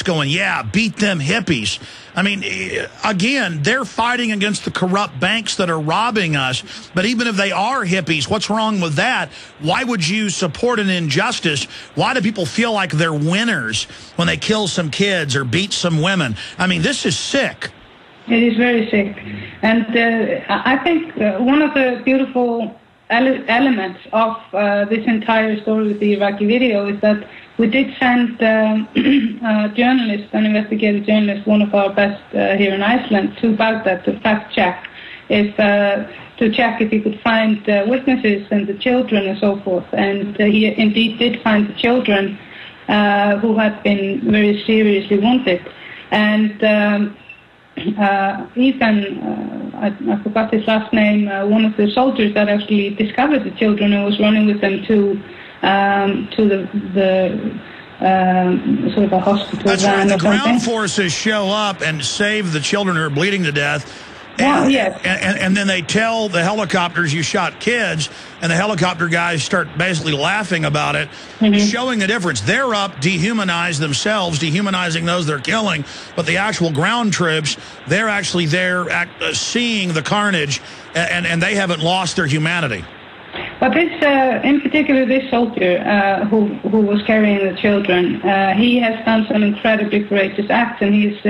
going, yeah, beat them hippies. I mean, again, they're fighting against the corrupt banks that are robbing us. But even if they are hippies, what's wrong with that? Why would you support an injustice? Why do people feel like they're winners when they kill some kids or beat some women? I mean, this is sick. It is very sick. And I think one of the beautiful elements of this entire story with the Iraqi video is that we did send a journalist, an investigative journalist, one of our best here in Iceland, to Baghdad to fact check if he could find witnesses and the children and so forth. And he indeed did find the children who had been very seriously wounded. And Ethan, I forgot his last name, one of the soldiers that actually discovered the children and was running with them to the sort of a hospital. That's right. The ground forces show up and save the children who are bleeding to death. And, yes. And then they tell the helicopters, you shot kids, and the helicopter guys start basically laughing about it, showing the difference. They're up, dehumanize themselves, dehumanizing those they're killing, but the actual ground troops, they're actually there seeing the carnage, and they haven't lost their humanity. But this, in particular, this soldier who was carrying the children, he has done some incredibly courageous acts, and he's,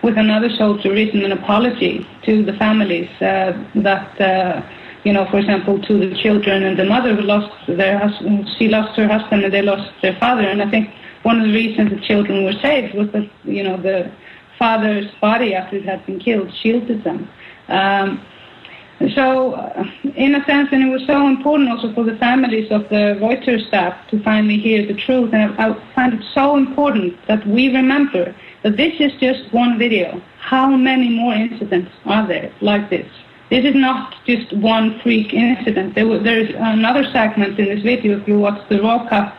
with another soldier, written an apology to the families that, you know, for example, to the children and the mother who lost their husband. She lost her husband and they lost their father. And I think one of the reasons the children were saved was that, you know, the father's body after it had been killed shielded them. So, in a sense, and it was so important also for the families of the Reuters staff to finally hear the truth. And I find it so important that we remember that this is just one video. How many more incidents are there like this? This is not just one freak incident. There's another segment in this video, if you watch the raw cut,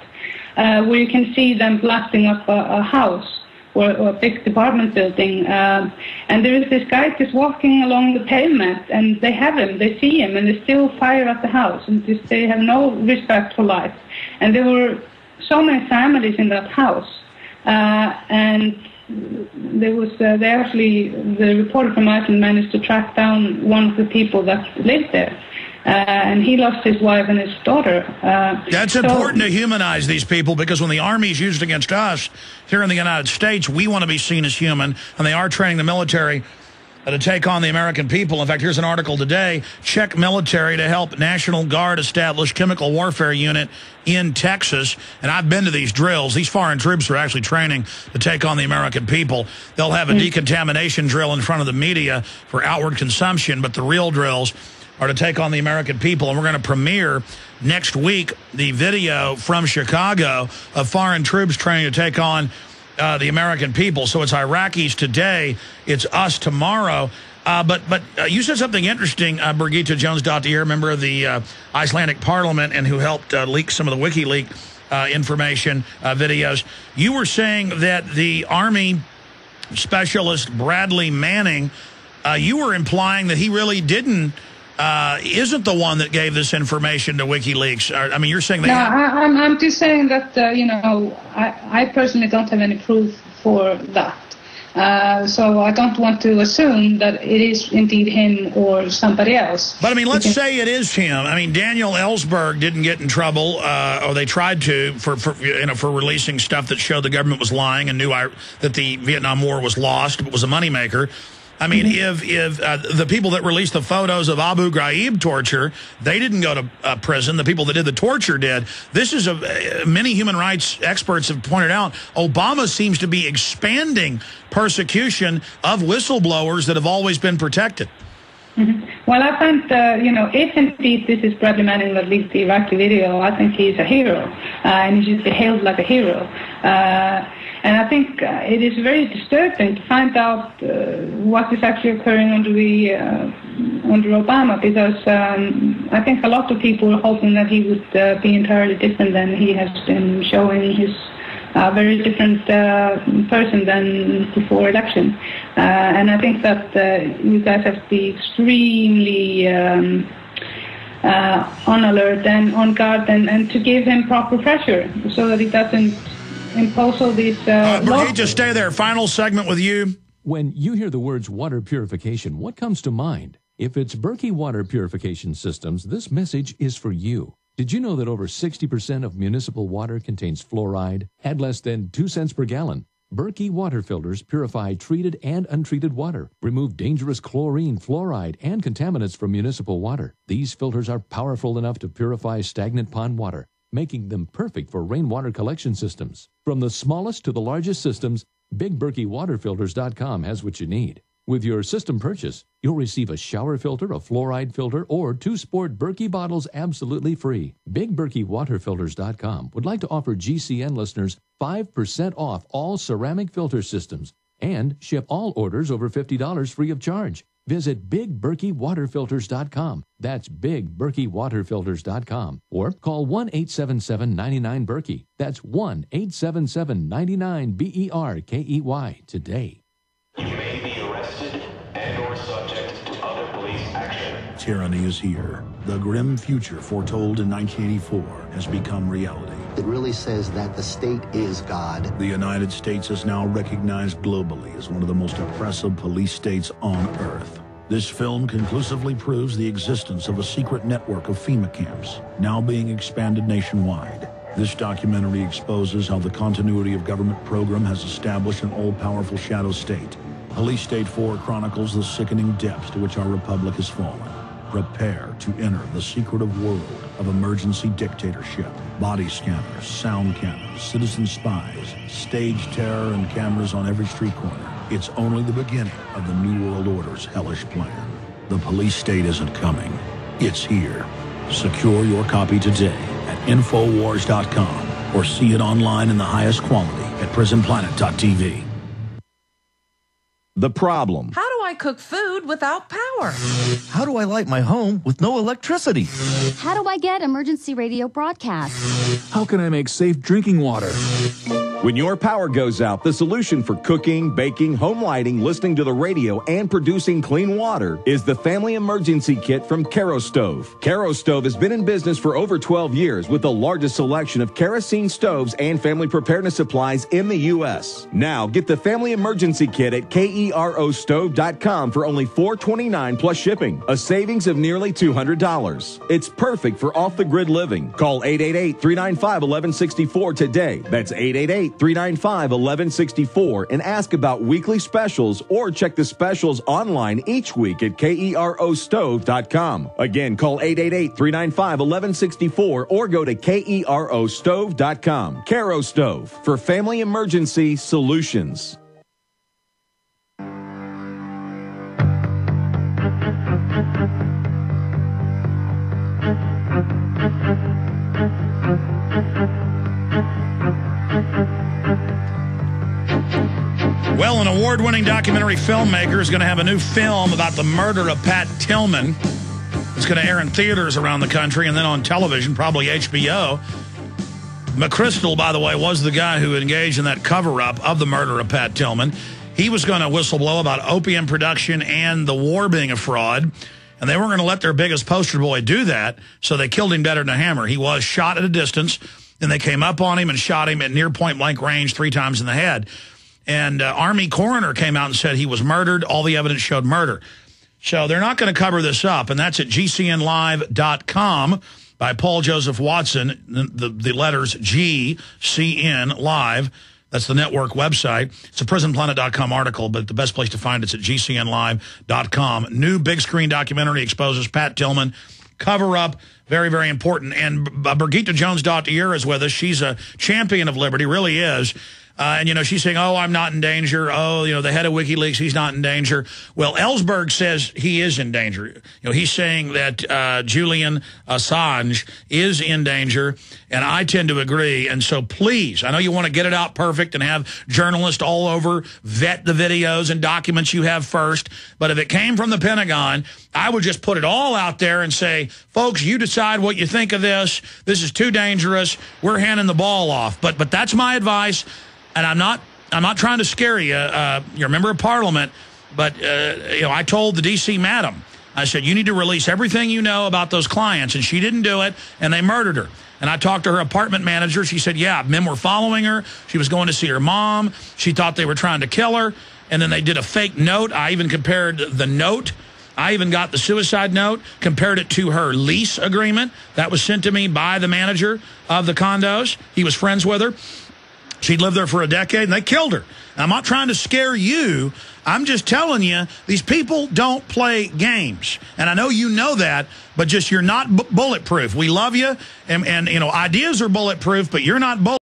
where you can see them blasting up a house or a big apartment building. And there is this guy just walking along the pavement, and they have him, they see him, and they still fire at the house. And just, they have no respect for life. And there were so many families in that house. And there was, the reporter from Iceland managed to track down one of the people that lived there. And he lost his wife and his daughter. That's important to humanize these people, because when the Army's used against us here in the United States, we want to be seen as human, and they are training the military to take on the American people. In fact, here's an article today. Czech military to help National Guard establish chemical warfare unit in Texas. And I've been to these drills. These foreign troops are actually training to take on the American people. They'll have a decontamination drill in front of the media for outward consumption, but the real drills are to take on the American people. And we're going to premiere next week the video from Chicago of foreign troops training to take on the American people. So it's Iraqis today, it's us tomorrow. But you said something interesting, Birgitta Jónsdóttir, member of the Icelandic parliament and who helped leak some of the WikiLeaks information, videos. You were saying that the Army specialist Bradley Manning, you were implying that he really isn't the one that gave this information to WikiLeaks. I mean, you're saying that. No, I'm just saying that, you know, I personally don't have any proof for that. So I don't want to assume that it is indeed him or somebody else. But, I mean, let's say it is him. I mean, Daniel Ellsberg didn't get in trouble, or they tried to, for releasing stuff that showed the government was lying and knew that the Vietnam War was lost, but was a moneymaker. I mean, if the people that released the photos of Abu Ghraib torture, they didn't go to prison. The people that did the torture did. This is many human rights experts have pointed out, Obama seems to be expanding persecution of whistleblowers that have always been protected. Well, I find, you know, if indeed this is Bradley Manning that leaked the Iraqi video, I think he's a hero, and he should be hailed like a hero. And I think it is very disturbing to find out what is actually occurring under Obama, because I think a lot of people are hoping that he would be entirely different than he has been showing. He's a very different person than before election. And I think that you guys have to be extremely on alert and on guard, and to give him proper pressure so that he doesn't impose all these Brigitte, laws. just stay there. Final segment with you. When you hear the words water purification, what comes to mind? If it's Berkey Water Purification Systems, this message is for you. Did you know that over 60% of municipal water contains fluoride at less than 2 cents per gallon? Berkey water filters purify treated and untreated water, remove dangerous chlorine, fluoride, and contaminants from municipal water. These filters are powerful enough to purify stagnant pond water, making them perfect for rainwater collection systems. From the smallest to the largest systems, BigBerkeyWaterFilters.com has what you need. With your system purchase, you'll receive a shower filter, a fluoride filter, or 2 sport Berkey bottles absolutely free. BigBerkeyWaterFilters.com would like to offer GCN listeners 5% off all ceramic filter systems and ship all orders over $50 free of charge. Visit BigBerkeyWaterFilters.com. That's BigBerkeyWaterFilters.com. Or call 1-877-99-BERKEY. That's 1-877-99-BERKEY today. You may be arrested and or subject to other police action. Tyranny is here. The grim future foretold in 1984 has become reality. It really says that the state is God. The United States is now recognized globally as one of the most oppressive police states on earth. This film conclusively proves the existence of a secret network of FEMA camps, now being expanded nationwide. This documentary exposes how the continuity of government program has established an all-powerful shadow state. Police State 4 chronicles the sickening depths to which our republic has fallen. Prepare to enter the secretive world of emergency dictatorship. Body scanners, sound cannons, citizen spies, stage terror, and cameras on every street corner. It's only the beginning of the New World Order's hellish plan. The police state isn't coming. It's here. Secure your copy today at Infowars.com or see it online in the highest quality at PrisonPlanet.tv. The problem. How do I cook food without power? How do I light my home with no electricity? How do I get emergency radio broadcasts? How can I make safe drinking water? When your power goes out, the solution for cooking, baking, home lighting, listening to the radio, and producing clean water is the Family Emergency Kit from Kerastove. Kerastove has been in business for over 12 years with the largest selection of kerosene stoves and family preparedness supplies in the U.S. Now, get the Family Emergency Kit at KEROstove.com for only $4.29 plus shipping, a savings of nearly $200. It's perfect for off-the-grid living. Call 888-395-1164 today. That's 888-395-1164 and ask about weekly specials or check the specials online each week at KEROstove.com. Again, call 888-395-1164 or go to KEROstove.com. Kero Stove for family emergency solutions. Well, an award-winning documentary filmmaker is going to have a new film about the murder of Pat Tillman. It's going to air in theaters around the country and then on television, probably HBO. McChrystal, by the way, was the guy who engaged in that cover-up of the murder of Pat Tillman. He was going to whistleblow about opium production and the war being a fraud, and they weren't going to let their biggest poster boy do that, so they killed him better than a hammer. He was shot at a distance, then they came up on him and shot him at near point-blank range 3 times in the head. And Army coroner came out and said he was murdered. All the evidence showed murder. So they're not going to cover this up, and that's at GCNlive.com by Paul Joseph Watson, the letters GCN Live. That's the network website. It's a PrisonPlanet.com article, but the best place to find it's at GCNlive.com. New big screen documentary exposes Pat Tillman. Cover up, very, very important. And Brigitte Jones-Dottier is with us. She's a champion of liberty, really is. And, you know, she's saying, oh, I'm not in danger. Oh, you know, the head of WikiLeaks, he's not in danger. Well, Ellsberg says he is in danger. You know, he's saying that Julian Assange is in danger, and I tend to agree. And so please, I know you want to get it out perfect and have journalists all over vet the videos and documents you have first. But if it came from the Pentagon, I would just put it all out there and say, folks, you decide what you think of this. This is too dangerous. We're handing the ball off. But that's my advice. And I'm not trying to scare you. You're a member of Parliament, but you know, I told the D.C. madam, I said, you need to release everything you know about those clients, and she didn't do it, and they murdered her. And I talked to her apartment manager. She said, yeah, men were following her. She was going to see her mom. She thought they were trying to kill her. And then they did a fake note. I even compared the note. I even got the suicide note, compared it to her lease agreement that was sent to me by the manager of the condos. He was friends with her. She'd lived there for a decade, and they killed her. And I'm not trying to scare you. I'm just telling you, these people don't play games. And I know you know that, but just you're not bulletproof. We love you, and you know, ideas are bulletproof, but you're not bulletproof.